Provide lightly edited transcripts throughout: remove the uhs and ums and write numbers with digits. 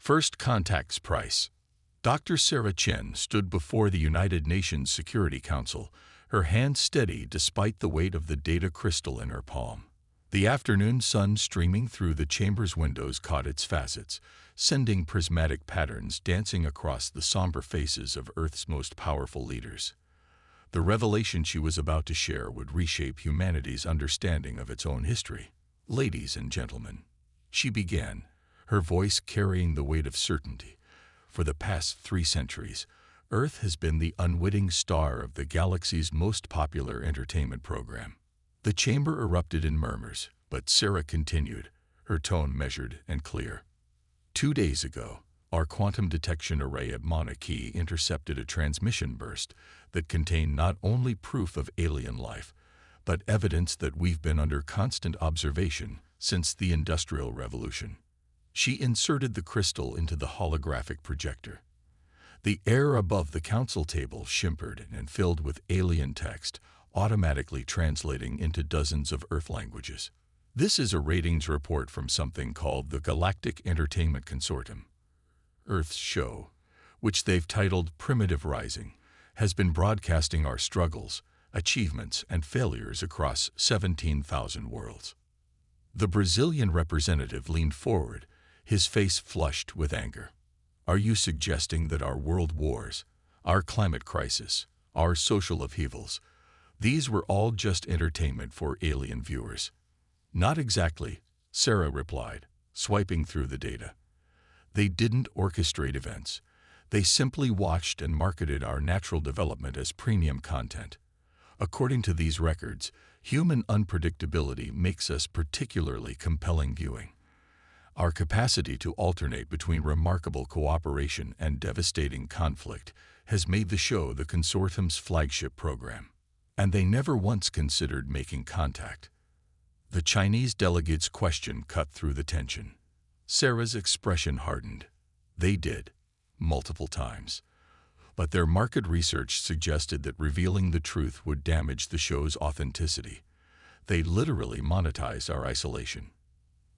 First Contact's Price. Dr. Sarah Chen stood before the United Nations Security Council, her hand steady despite the weight of the data crystal in her palm. The afternoon sun streaming through the chamber's windows caught its facets, sending prismatic patterns dancing across the somber faces of Earth's most powerful leaders. The revelation she was about to share would reshape humanity's understanding of its own history. "Ladies and gentlemen," she began, her voice carrying the weight of certainty. "For the past 3 centuries, Earth has been the unwitting star of the galaxy's most popular entertainment program." The chamber erupted in murmurs, but Sarah continued, her tone measured and clear. 2 days ago, our quantum detection array at Mauna Kea intercepted a transmission burst that contained not only proof of alien life, but evidence that we've been under constant observation since the Industrial Revolution. She inserted the crystal into the holographic projector. The air above the council table shimmered and filled with alien text, automatically translating into dozens of Earth languages. "This is a ratings report from something called the Galactic Entertainment Consortium. Earth's show, which they've titled Primitive Rising, has been broadcasting our struggles, achievements, and failures across 17,000 worlds." The Brazilian representative leaned forward, his face flushed with anger. "Are you suggesting that our world wars, our climate crisis, our social upheavals, these were all just entertainment for alien viewers?" "Not exactly," Sarah replied, swiping through the data. "They didn't orchestrate events. They simply watched and marketed our natural development as premium content. According to these records, human unpredictability makes us particularly compelling viewing. Our capacity to alternate between remarkable cooperation and devastating conflict has made the show the consortium's flagship program. And they never once considered making contact." The Chinese delegate's question cut through the tension. Sarah's expression hardened. "They did, multiple times. But their market research suggested that revealing the truth would damage the show's authenticity. They literally monetized our isolation."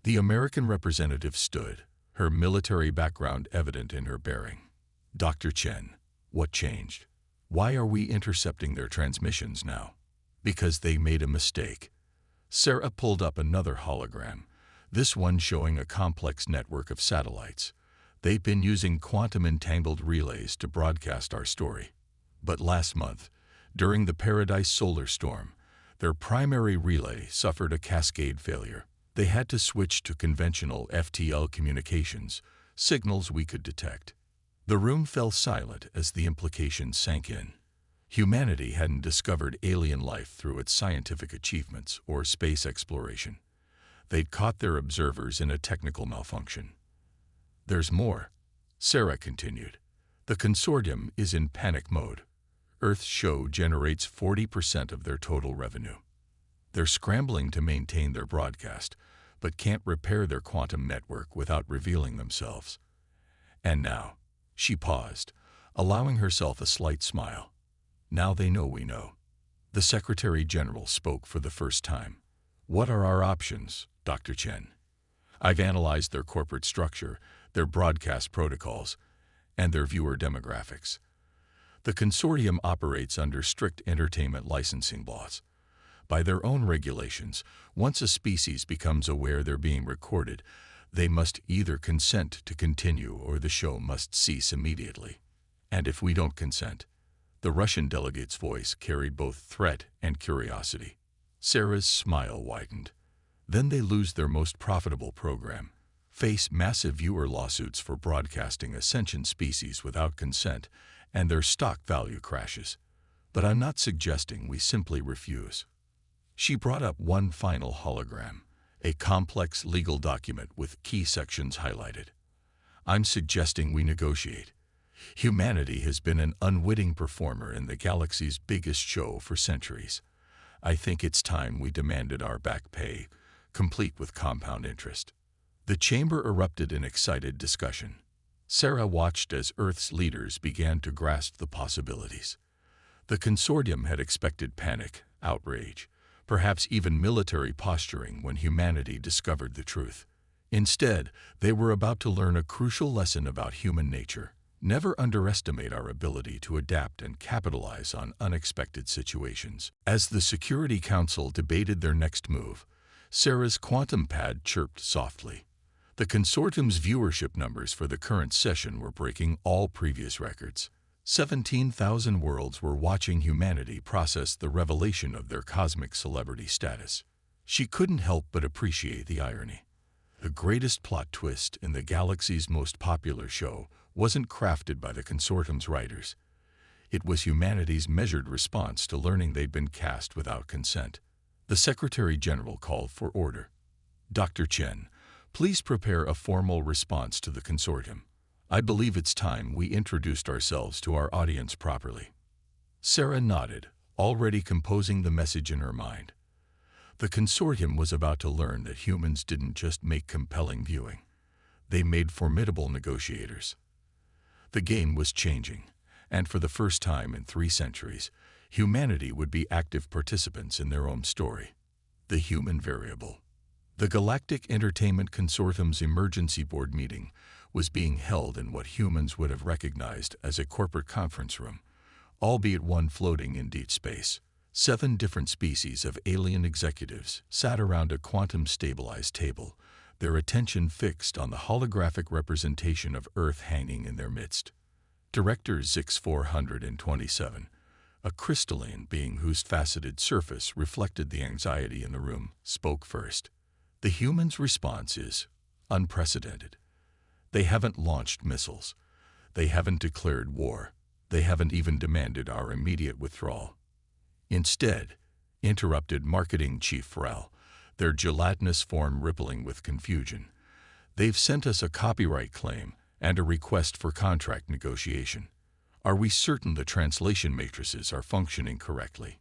The American representative stood, her military background evident in her bearing. "Dr. Chen, what changed? Why are we intercepting their transmissions now?" "Because they made a mistake." Sarah pulled up another hologram, this one showing a complex network of satellites. "They've been using quantum-entangled relays to broadcast our story. But last month, during the Paradise solar storm, their primary relay suffered a cascade failure. They had to switch to conventional FTL communications, signals we could detect." The room fell silent as the implications sank in. Humanity hadn't discovered alien life through its scientific achievements or space exploration. They'd caught their observers in a technical malfunction. "There's more," Sarah continued. "The consortium is in panic mode. Earth's show generates 40% of their total revenue. They're scrambling to maintain their broadcast, but can't repair their quantum network without revealing themselves. And now," she paused, allowing herself a slight smile, "now they know we know." The Secretary General spoke for the first time. "What are our options, Dr. Chen? I've analyzed their corporate structure, their broadcast protocols, and their viewer demographics. The consortium operates under strict entertainment licensing laws. By their own regulations, once a species becomes aware they're being recorded, they must either consent to continue or the show must cease immediately. And if we don't consent," the Russian delegate's voice carried both threat and curiosity. Sarah's smile widened. "Then they lose their most profitable program, face massive viewer lawsuits for broadcasting a sentient species without consent, and their stock value crashes. But I'm not suggesting we simply refuse." She brought up one final hologram, a complex legal document with key sections highlighted. "I'm suggesting we negotiate. Humanity has been an unwitting performer in the galaxy's biggest show for centuries. I think it's time we demanded our back pay, complete with compound interest." The chamber erupted in excited discussion. Sarah watched as Earth's leaders began to grasp the possibilities. The consortium had expected panic, outrage, perhaps even military posturing when humanity discovered the truth. Instead, they were about to learn a crucial lesson about human nature. Never underestimate our ability to adapt and capitalize on unexpected situations. As the Security Council debated their next move, Sarah's quantum pad chirped softly. The consortium's viewership numbers for the current session were breaking all previous records. 17,000 worlds were watching humanity process the revelation of their cosmic celebrity status. She couldn't help but appreciate the irony. The greatest plot twist in the galaxy's most popular show wasn't crafted by the consortium's writers. It was humanity's measured response to learning they'd been cast without consent. The Secretary General called for order. Dr. Chen, please prepare a formal response to the consortium. I believe it's time we introduced ourselves to our audience properly. Sarah nodded, already composing the message in her mind. The consortium was about to learn that humans didn't just make compelling viewing. They made formidable negotiators. The game was changing, and for the first time in 3 centuries, humanity would be active participants in their own story. The human variable. The Galactic Entertainment Consortium's emergency board meeting was being held in what humans would have recognized as a corporate conference room, albeit one floating in deep space. 7 different species of alien executives sat around a quantum-stabilized table, their attention fixed on the holographic representation of Earth hanging in their midst. Director ZX-427, a crystalline being whose faceted surface reflected the anxiety in the room, spoke first. The humans' response is unprecedented. They haven't launched missiles. They haven't declared war. They haven't even demanded our immediate withdrawal. Instead, interrupted Marketing Chief Ferrell, their gelatinous form rippling with confusion, they've sent us a copyright claim and a request for contract negotiation. Are we certain the translation matrices are functioning correctly?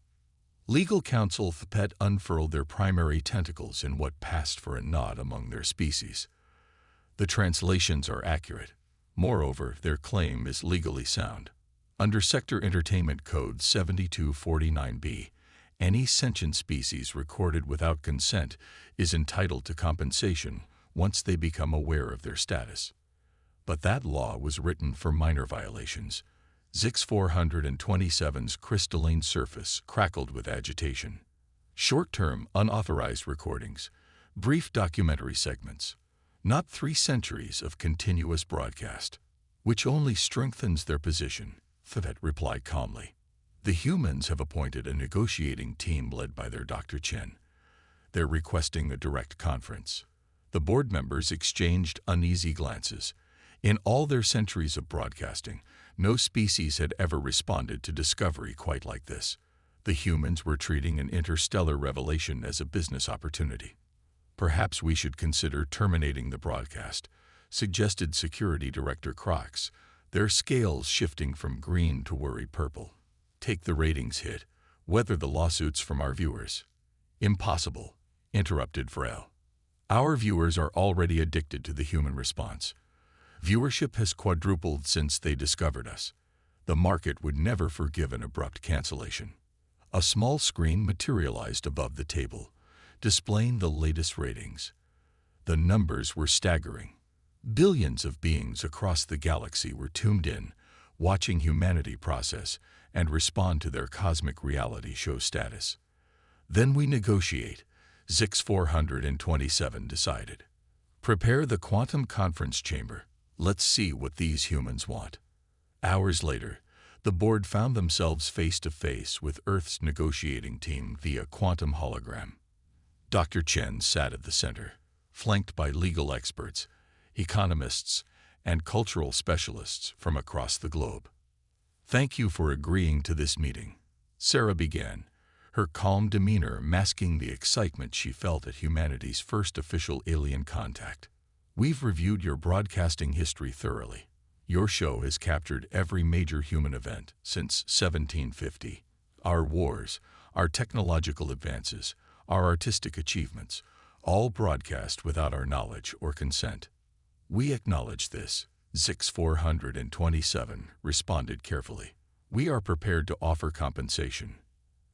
Legal counsel FPET unfurled their primary tentacles in what passed for a nod among their species. The translations are accurate. Moreover, their claim is legally sound. Under Sector Entertainment Code 7249B, any sentient species recorded without consent is entitled to compensation once they become aware of their status. But that law was written for minor violations. ZX-427's crystalline surface crackled with agitation. Short-term, unauthorized recordings, brief documentary segments, not 3 centuries of continuous broadcast, which only strengthens their position, FPET replied calmly. The humans have appointed a negotiating team led by their Dr. Chen. They're requesting a direct conference. The board members exchanged uneasy glances. In all their centuries of broadcasting, no species had ever responded to discovery quite like this. The humans were treating an interstellar revelation as a business opportunity. Perhaps we should consider terminating the broadcast, suggested Security Director Crox, their scales shifting from green to worried purple. Take the ratings hit, weather the lawsuits from our viewers. Impossible, interrupted Frail. Our viewers are already addicted to the human response. Viewership has quadrupled since they discovered us. The market would never forgive an abrupt cancellation. A small screen materialized above the table, displaying the latest ratings. The numbers were staggering. Billions of beings across the galaxy were tuned in, watching humanity process and respond to their cosmic reality show status. Then we negotiate, ZX-427 decided. Prepare the quantum conference chamber. Let's see what these humans want. Hours later, the board found themselves face to face with Earth's negotiating team via quantum hologram. Dr. Chen sat at the center, flanked by legal experts, economists, and cultural specialists from across the globe. Thank you for agreeing to this meeting, Sarah began, her calm demeanor masking the excitement she felt at humanity's first official alien contact. We've reviewed your broadcasting history thoroughly. Your show has captured every major human event since 1750. Our wars, our technological advances, our artistic achievements, all broadcast without our knowledge or consent. We acknowledge this, ZX-427 responded carefully. We are prepared to offer compensation.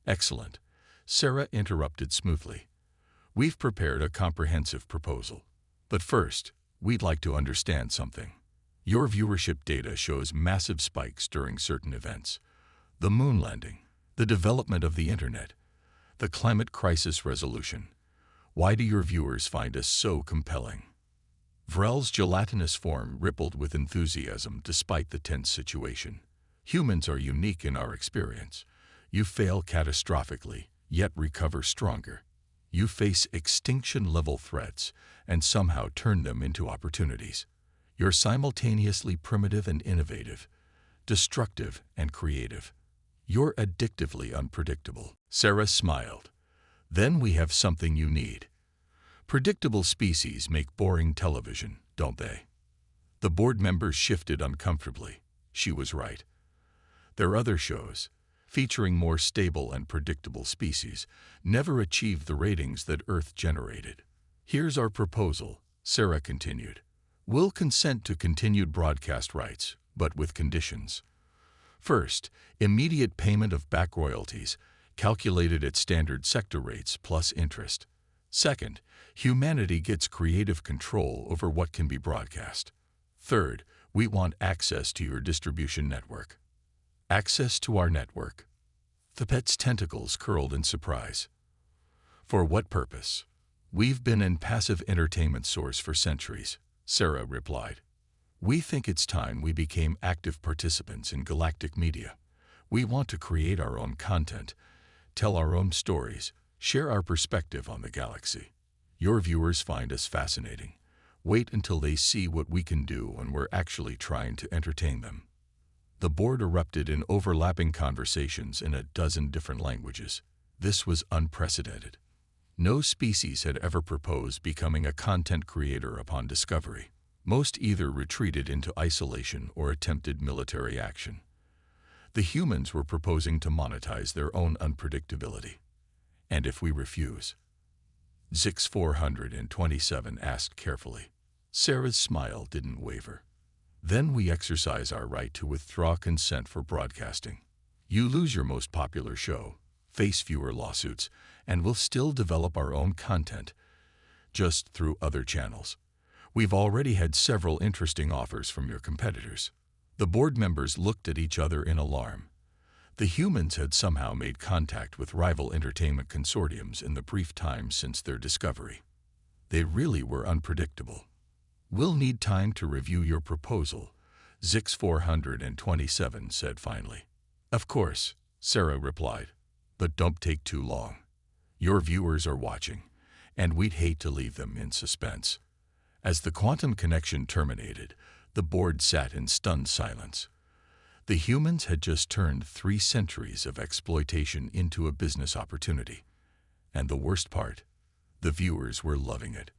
Excellent, Sarah interrupted smoothly. We've prepared a comprehensive proposal. But first, we'd like to understand something. Your viewership data shows massive spikes during certain events. The moon landing, the development of the internet, the climate crisis resolution. Why do your viewers find us so compelling? Vrel's gelatinous form rippled with enthusiasm despite the tense situation. Humans are unique in our experience. You fail catastrophically, yet recover stronger. You face extinction-level threats and somehow turn them into opportunities. You're simultaneously primitive and innovative, destructive and creative. You're addictively unpredictable. Sarah smiled. Then we have something you need. Predictable species make boring television, don't they? The board members shifted uncomfortably. She was right. Their other shows, featuring more stable and predictable species, never achieved the ratings that Earth generated. Here's our proposal, Sarah continued. We'll consent to continued broadcast rights, but with conditions. First, immediate payment of back royalties, calculated at standard sector rates plus interest. Second, humanity gets creative control over what can be broadcast. Third, we want access to your distribution network. Access to our network. The pet's tentacles curled in surprise. For what purpose? We've been an passive entertainment source for centuries, Sarah replied. We think it's time we became active participants in galactic media. We want to create our own content, tell our own stories, share our perspective on the galaxy. Your viewers find us fascinating. Wait until they see what we can do when we're actually trying to entertain them. The board erupted in overlapping conversations in a dozen different languages. This was unprecedented. No species had ever proposed becoming a content creator upon discovery. Most either retreated into isolation or attempted military action. The humans were proposing to monetize their own unpredictability. And if we refuse? Zix 427 asked carefully. Sarah's smile didn't waver. Then we exercise our right to withdraw consent for broadcasting. You lose your most popular show, face fewer lawsuits, and we'll still develop our own content, just through other channels. We've already had several interesting offers from your competitors. The board members looked at each other in alarm. The humans had somehow made contact with rival entertainment consortiums in the brief time since their discovery. They really were unpredictable. We'll need time to review your proposal, Zix 427 said finally. Of course, Sarah replied, but don't take too long. Your viewers are watching, and we'd hate to leave them in suspense. As the quantum connection terminated, the board sat in stunned silence. The humans had just turned 3 centuries of exploitation into a business opportunity. And the worst part, the viewers were loving it.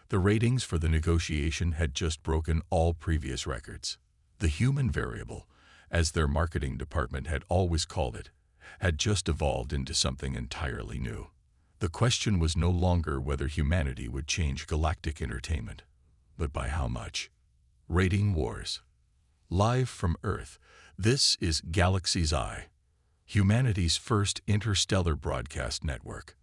The ratings for the negotiation had just broken all previous records. The human variable, as their marketing department had always called it, had just evolved into something entirely new. The question was no longer whether humanity would change galactic entertainment, but by how much. Rating Wars. Live from Earth, this is Galaxy's Eye, humanity's first interstellar broadcast network.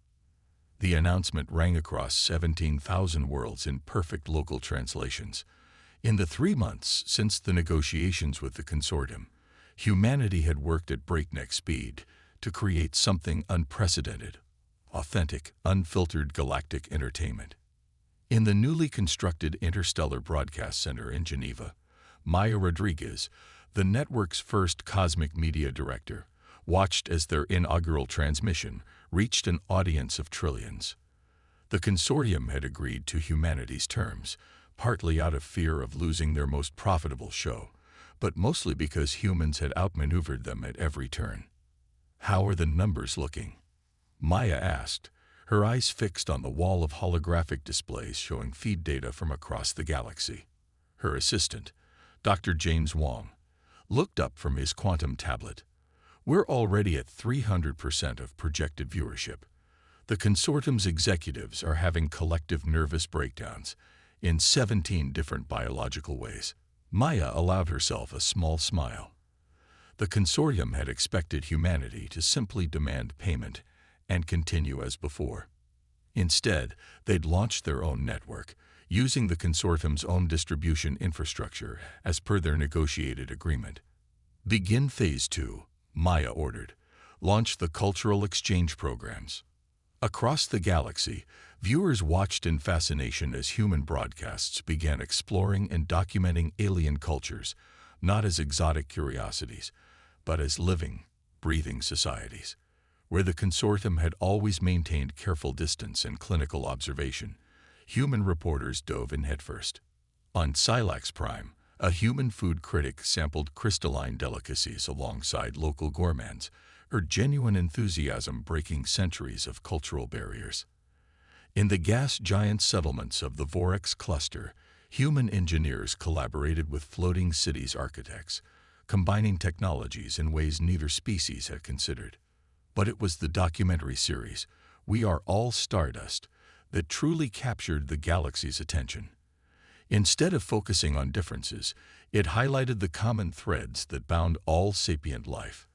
The announcement rang across 17,000 worlds in perfect local translations. In the 3 months since the negotiations with the consortium, humanity had worked at breakneck speed to create something unprecedented, authentic, unfiltered galactic entertainment. In the newly constructed Interstellar Broadcast Center in Geneva, Maya Rodriguez, the network's first cosmic media director, watched as their inaugural transmission reached an audience of trillions. The consortium had agreed to humanity's terms, partly out of fear of losing their most profitable show, but mostly because humans had outmaneuvered them at every turn. How are the numbers looking? Maya asked, her eyes fixed on the wall of holographic displays showing feed data from across the galaxy. Her assistant, Dr. James Wong, looked up from his quantum tablet. We're already at 300% of projected viewership. The consortium's executives are having collective nervous breakdowns in 17 different biological ways. Maya allowed herself a small smile. The consortium had expected humanity to simply demand payment and continue as before. Instead, they'd launched their own network, using the consortium's own distribution infrastructure as per their negotiated agreement. Begin Phase 2, Maya ordered. Launch the cultural exchange programs. Across the galaxy, viewers watched in fascination as human broadcasts began exploring and documenting alien cultures, not as exotic curiosities, but as living, breathing societies, where the consortium had always maintained careful distance and clinical observation. Human reporters dove in headfirst. On Silax Prime, a human food critic sampled crystalline delicacies alongside local gourmands, her genuine enthusiasm breaking centuries of cultural barriers. In the gas giant settlements of the Vorex cluster, human engineers collaborated with floating cities architects, combining technologies in ways neither species had considered. But it was the documentary series, We Are All Stardust, that truly captured the galaxy's attention. Instead of focusing on differences, it highlighted the common threads that bound all sapient life: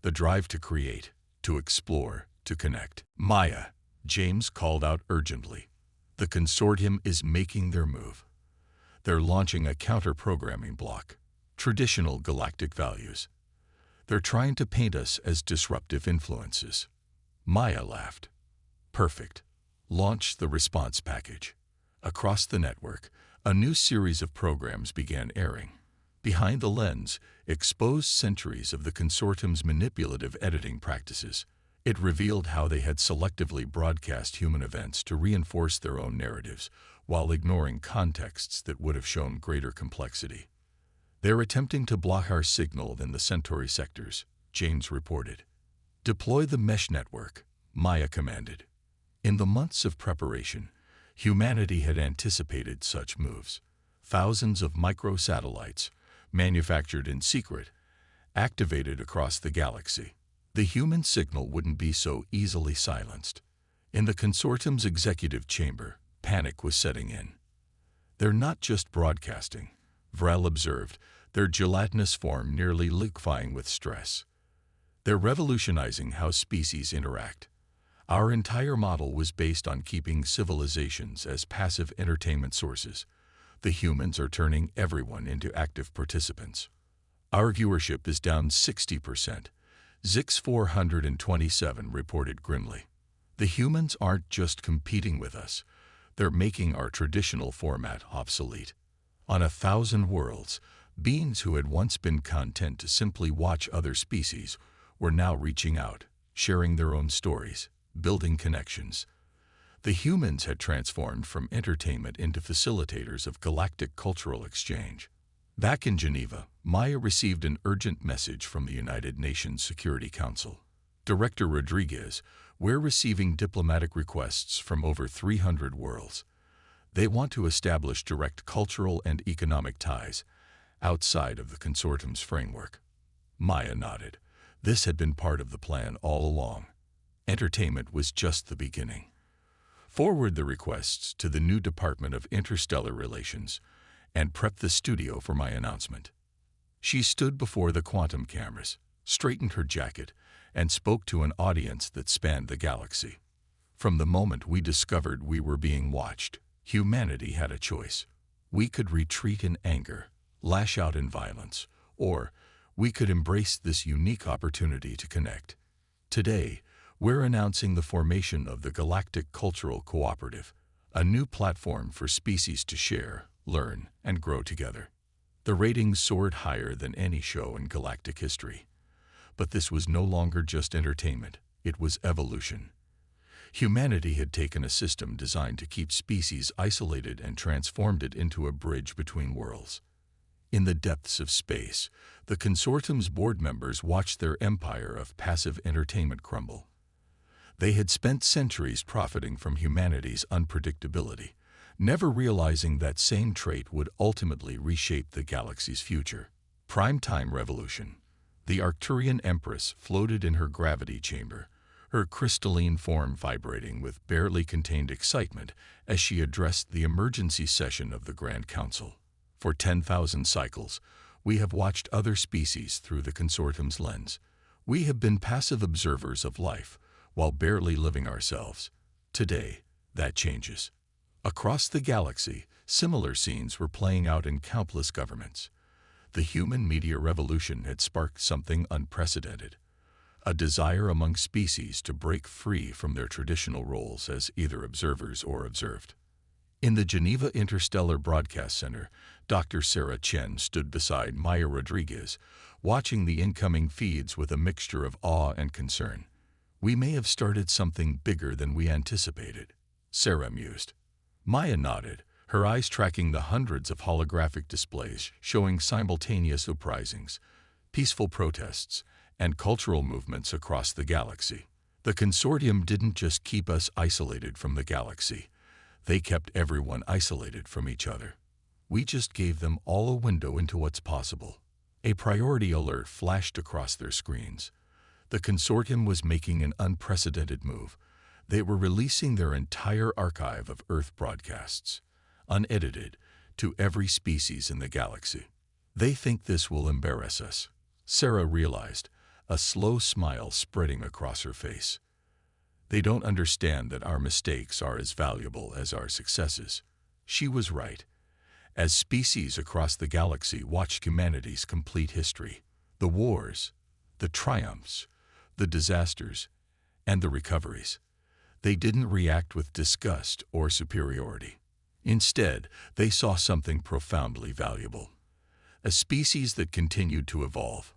the drive to create, to explore, to connect. Maya, James called out urgently. The consortium is making their move. They're launching a counter-programming block, traditional galactic values. They're trying to paint us as disruptive influences. Maya laughed. Perfect. Launch the response package. Across the network, a new series of programs began airing. Behind the lens, exposed centuries of the consortium's manipulative editing practices. It revealed how they had selectively broadcast human events to reinforce their own narratives, while ignoring contexts that would have shown greater complexity. They're attempting to block our signal in the Centauri sectors, James reported. Deploy the mesh network, Maya commanded. In the months of preparation, humanity had anticipated such moves. Thousands of microsatellites, manufactured in secret, activated across the galaxy. The human signal wouldn't be so easily silenced. In the consortium's executive chamber, panic was setting in. They're not just broadcasting, Vrel observed, their gelatinous form nearly liquefying with stress. They're revolutionizing how species interact. Our entire model was based on keeping civilizations as passive entertainment sources. The humans are turning everyone into active participants. Our viewership is down 60%. Zix 427 reported grimly. The humans aren't just competing with us. They're making our traditional format obsolete. On 1,000 worlds, beings who had once been content to simply watch other species were now reaching out, sharing their own stories, building connections. The humans had transformed from entertainment into facilitators of galactic cultural exchange. Back in Geneva, Maya received an urgent message from the United Nations Security Council. Director Rodriguez, we're receiving diplomatic requests from over 300 worlds. They want to establish direct cultural and economic ties outside of the consortium's framework. Maya nodded. This had been part of the plan all along. Entertainment was just the beginning. Forward the requests to the new Department of Interstellar Relations and prep the studio for my announcement. She stood before the quantum cameras, straightened her jacket, and spoke to an audience that spanned the galaxy. From the moment we discovered we were being watched, humanity had a choice. We could retreat in anger, lash out in violence, or we could embrace this unique opportunity to connect. Today, we're announcing the formation of the Galactic Cultural Cooperative, a new platform for species to share, learn, and grow together. The ratings soared higher than any show in galactic history. But this was no longer just entertainment, it was evolution. Humanity had taken a system designed to keep species isolated and transformed it into a bridge between worlds. In the depths of space, the consortium's board members watched their empire of passive entertainment crumble. They had spent centuries profiting from humanity's unpredictability, never realizing that same trait would ultimately reshape the galaxy's future. Primetime revolution. The Arcturian Empress floated in her gravity chamber, her crystalline form vibrating with barely contained excitement as she addressed the emergency session of the Grand Council. For 10,000 cycles, we have watched other species through the consortium's lens. We have been passive observers of life, while barely living ourselves. Today, that changes. Across the galaxy, Similar scenes were playing out in countless governments. The human media revolution had sparked something unprecedented, a desire among species to break free from their traditional roles as either observers or observed. In the Geneva Interstellar Broadcast Center, Dr. Sarah Chen stood beside Maya Rodriguez, watching the incoming feeds with a mixture of awe and concern. "We may have started something bigger than we anticipated," Sarah mused. Maya nodded, her eyes tracking the hundreds of holographic displays showing simultaneous uprisings, peaceful protests, and cultural movements across the galaxy. The consortium didn't just keep us isolated from the galaxy. They kept everyone isolated from each other. We just gave them all a window into what's possible. A priority alert flashed across their screens. The consortium was making an unprecedented move. They were releasing their entire archive of Earth broadcasts, unedited, to every species in the galaxy. "They think this will embarrass us," Sarah realized, a slow smile spreading across her face. "They don't understand that our mistakes are as valuable as our successes." She was right. As species across the galaxy watched humanity's complete history, the wars, the triumphs, the disasters, and the recoveries, they didn't react with disgust or superiority. Instead, they saw something profoundly valuable. A species that continued to evolve,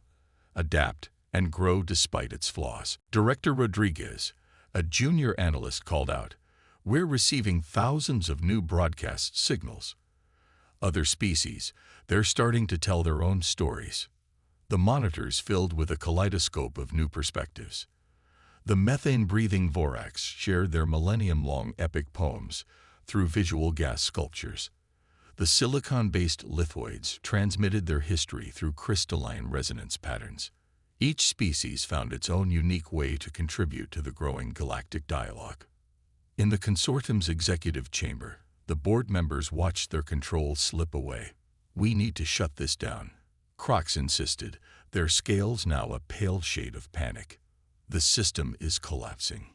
adapt, and grow despite its flaws. Director Rodriguez, a junior analyst, called out, "We're receiving thousands of new broadcast signals. Other species, they're starting to tell their own stories." The monitors filled with a kaleidoscope of new perspectives. The methane-breathing Vorax shared their millennium-long epic poems through visual gas sculptures. The silicon-based lithoids transmitted their history through crystalline resonance patterns. Each species found its own unique way to contribute to the growing galactic dialogue. In the consortium's executive chamber, the board members watched their control slip away. "We need to shut this down," Crocs insisted, their scales now a pale shade of panic. "The system is collapsing."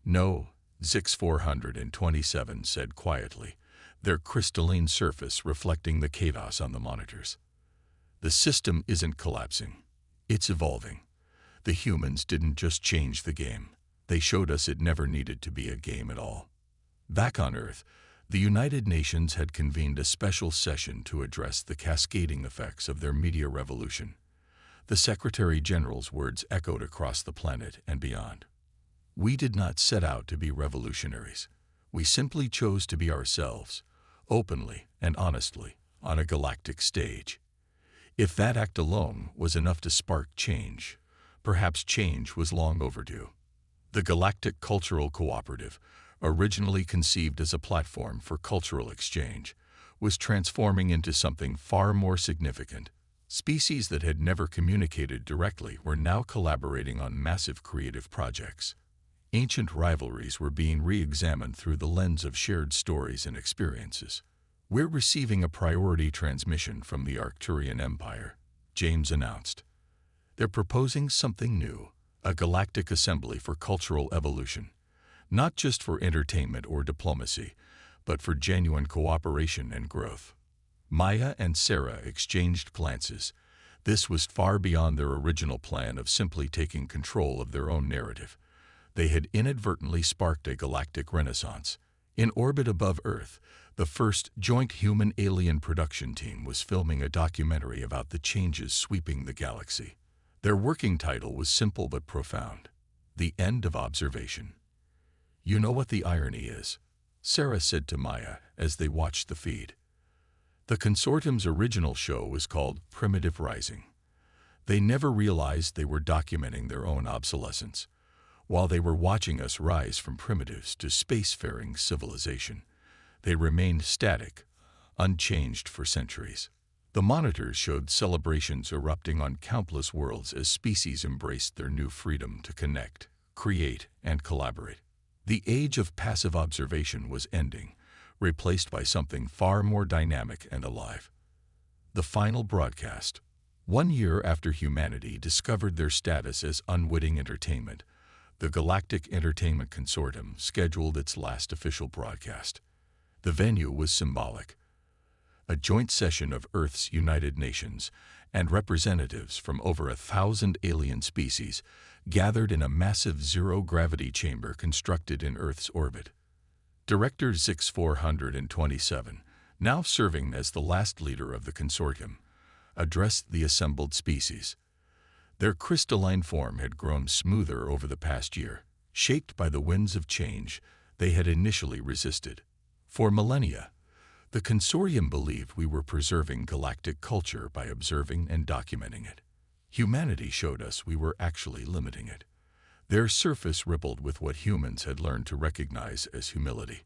"No," Zix 427 said quietly, their crystalline surface reflecting the chaos on the monitors. "The system isn't collapsing. It's evolving. The humans didn't just change the game. They showed us it never needed to be a game at all." Back on Earth, the United Nations had convened a special session to address the cascading effects of their media revolution. The Secretary General's words echoed across the planet and beyond. "We did not set out to be revolutionaries. We simply chose to be ourselves, openly and honestly, on a galactic stage. If that act alone was enough to spark change, perhaps change was long overdue." The Galactic Cultural Cooperative, originally conceived as a platform for cultural exchange, was transforming into something far more significant. Species that had never communicated directly were now collaborating on massive creative projects. Ancient rivalries were being re-examined through the lens of shared stories and experiences. "We're receiving a priority transmission from the Arcturian Empire," James announced. "They're proposing something new, a galactic assembly for cultural evolution, not just for entertainment or diplomacy, but for genuine cooperation and growth." Maya and Sarah exchanged glances. This was far beyond their original plan of simply taking control of their own narrative. They had inadvertently sparked a galactic renaissance. In orbit above Earth, the first joint human-alien production team was filming a documentary about the changes sweeping the galaxy. Their working title was simple but profound: "The End of Observation." "You know what the irony is?" Sarah said to Maya as they watched the feed. The consortium's original show was called Primitive Rising. They never realized they were documenting their own obsolescence. While they were watching us rise from primitives to spacefaring civilization, they remained static, unchanged for centuries. The monitors showed celebrations erupting on countless worlds as species embraced their new freedom to connect, create, and collaborate. The age of passive observation was ending, replaced by something far more dynamic and alive. The final broadcast. 1 year after humanity discovered their status as unwitting entertainment, the Galactic Entertainment Consortium scheduled its last official broadcast. The venue was symbolic, a joint session of Earth's United Nations and representatives from over 1,000 alien species gathered in a massive zero-gravity chamber constructed in Earth's orbit. Director Zix 427, now serving as the last leader of the consortium, addressed the assembled species. Their crystalline form had grown smoother over the past year, shaped by the winds of change they had initially resisted. For millennia, the consortium believed we were preserving galactic culture by observing and documenting it. Humanity showed us we were actually limiting it. Their surface rippled with what humans had learned to recognize as humility.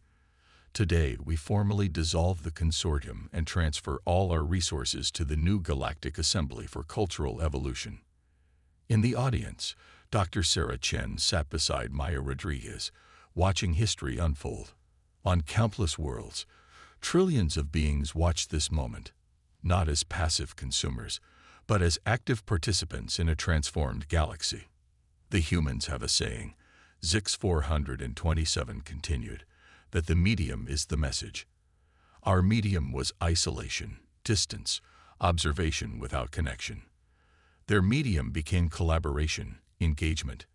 Today, we formally dissolve the consortium and transfer all our resources to the new Galactic Assembly for cultural evolution. In the audience, Dr. Sarah Chen sat beside Maya Rodriguez, watching history unfold. On countless worlds, trillions of beings watched this moment, not as passive consumers, but as active participants in a transformed galaxy. The humans have a saying, Zix 427 continued, that the medium is the message. Our medium was isolation, distance, observation without connection. Their medium became collaboration, engagement,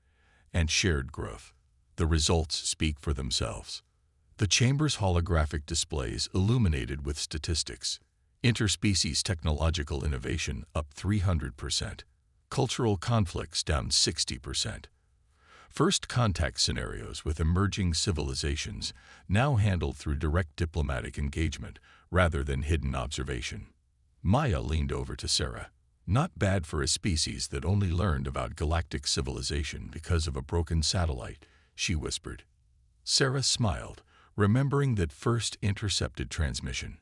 and shared growth. The results speak for themselves. The chamber's holographic displays illuminated with statistics. Interspecies technological innovation up 300%. Cultural conflicts down 60%. First contact scenarios with emerging civilizations now handled through direct diplomatic engagement rather than hidden observation. Maya leaned over to Sarah. Not bad for a species that only learned about galactic civilization because of a broken satellite, she whispered. Sarah smiled, remembering that first intercepted transmission.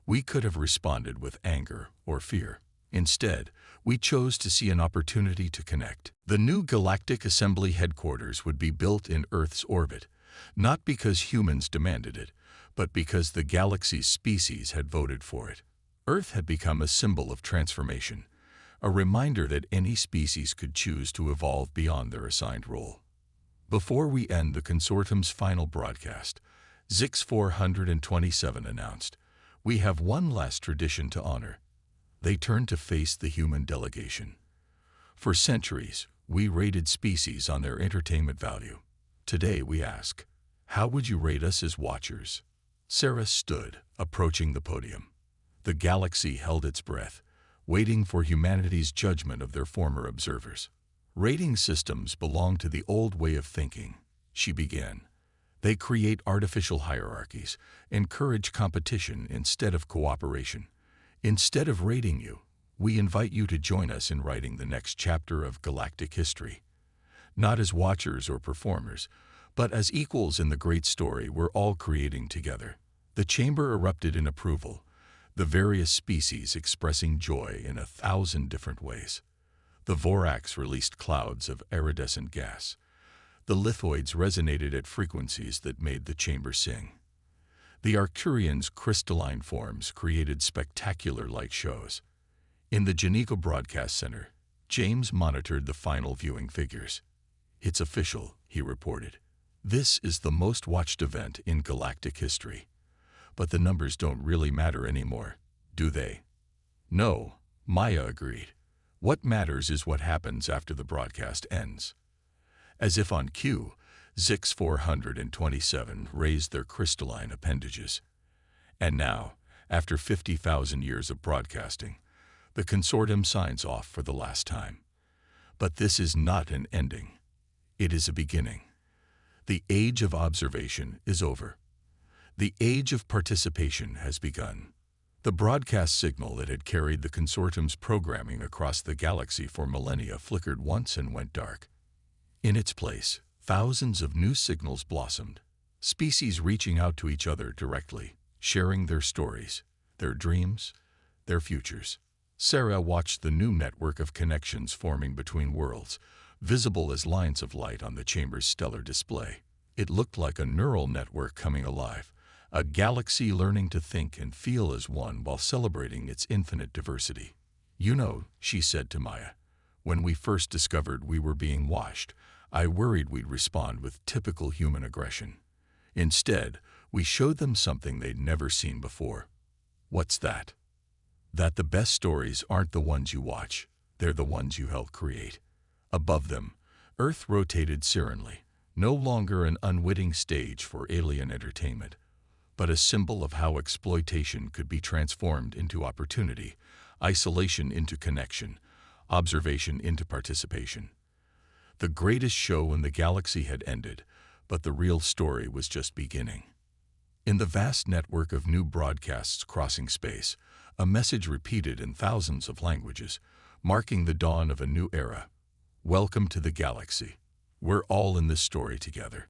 We could have responded with anger or fear. Instead, we chose to see an opportunity to connect. The new Galactic Assembly headquarters would be built in Earth's orbit, not because humans demanded it, but because the galaxy's species had voted for it. Earth had become a symbol of transformation, a reminder that any species could choose to evolve beyond their assigned role. Before we end the consortium's final broadcast, Zix 427 announced, "We have one last tradition to honor." They turned to face the human delegation. For centuries, we rated species on their entertainment value. Today we ask, how would you rate us as watchers? Sarah stood, approaching the podium. The galaxy held its breath, waiting for humanity's judgment of their former observers. Rating systems belong to the old way of thinking, she began. They create artificial hierarchies, encourage competition instead of cooperation. Instead of rating you, we invite you to join us in writing the next chapter of galactic history. Not as watchers or performers, but as equals in the great story we're all creating together. The chamber erupted in approval, the various species expressing joy in 1,000 different ways. The Vorax released clouds of iridescent gas. The lithoids resonated at frequencies that made the chamber sing. The Arcturians' crystalline forms created spectacular light shows. In the Geneva Broadcast Center, James monitored the final viewing figures. "It's official," he reported. "This is the most watched event in galactic history." But the numbers don't really matter anymore, do they? No, Maya agreed. What matters is what happens after the broadcast ends. As if on cue, Zix 427 raised their crystalline appendages. And now, after 50,000 years of broadcasting, the consortium signs off for the last time. But this is not an ending. It is a beginning. The age of observation is over. The age of participation has begun. The broadcast signal that had carried the consortium's programming across the galaxy for millennia flickered once and went dark. In its place, thousands of new signals blossomed, species reaching out to each other directly, sharing their stories, their dreams, their futures. Sarah watched the new network of connections forming between worlds, visible as lines of light on the chamber's stellar display. It looked like a neural network coming alive, a galaxy learning to think and feel as one while celebrating its infinite diversity. "You know," she said to Maya, "when we first discovered we were being watched, I worried we'd respond with typical human aggression. Instead, we showed them something they'd never seen before. What's that? That the best stories aren't the ones you watch, they're the ones you help create. Above them, Earth rotated serenely, no longer an unwitting stage for alien entertainment, but a symbol of how exploitation could be transformed into opportunity, isolation into connection, observation into participation. The greatest show in the galaxy had ended, but the real story was just beginning. In the vast network of new broadcasts crossing space, a message repeated in thousands of languages, marking the dawn of a new era. Welcome to the galaxy. We're all in this story together.